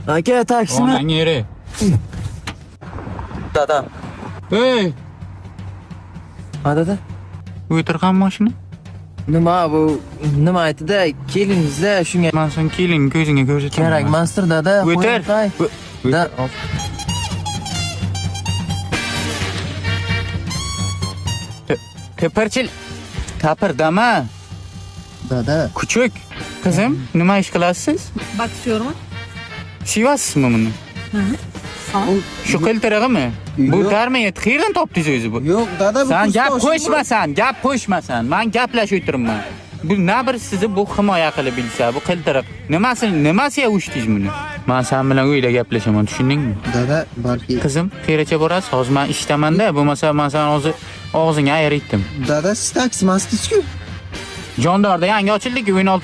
Aka, taksimi? Onang yeri. Dada. Ey, Ha, dada. o'tirgan mashina. Nima bu? Nima aytdi-da? Kelingiz-da shunga. Men sen keling ko'zingga ko'rsataman. Kerakmasdir, dada. O'tir. Da. Teparchil. Tapirdama. Dada. Kuchuk. Qizim, nima ish qilasiz? Bakıyorum. Sevaysizmi buni? Shu qiltirig'imi? Bu Yo'q. darmayet qayerdan topdingiz o'zi bu? Yo'q, dada, bu Sen gap kustoshim qo'shmasan, gap qo'shmasan. Men gaplashib o'tiribman. Bu na bir sizni bu himoya qilib bilsa, bu qiltiriq. Nimasiga ushdingiz buni? Men sen bilan uyda gaplashaman, tushundingmi? bor. Dada, balki. Qizim, qayercha borasiz? Hozir men ishdaman-da, bo'lmasa men sen hozir og'zingga ayir etdim. Dada, siz taksimasizku. Jondorda yangi ochildi-ku, 16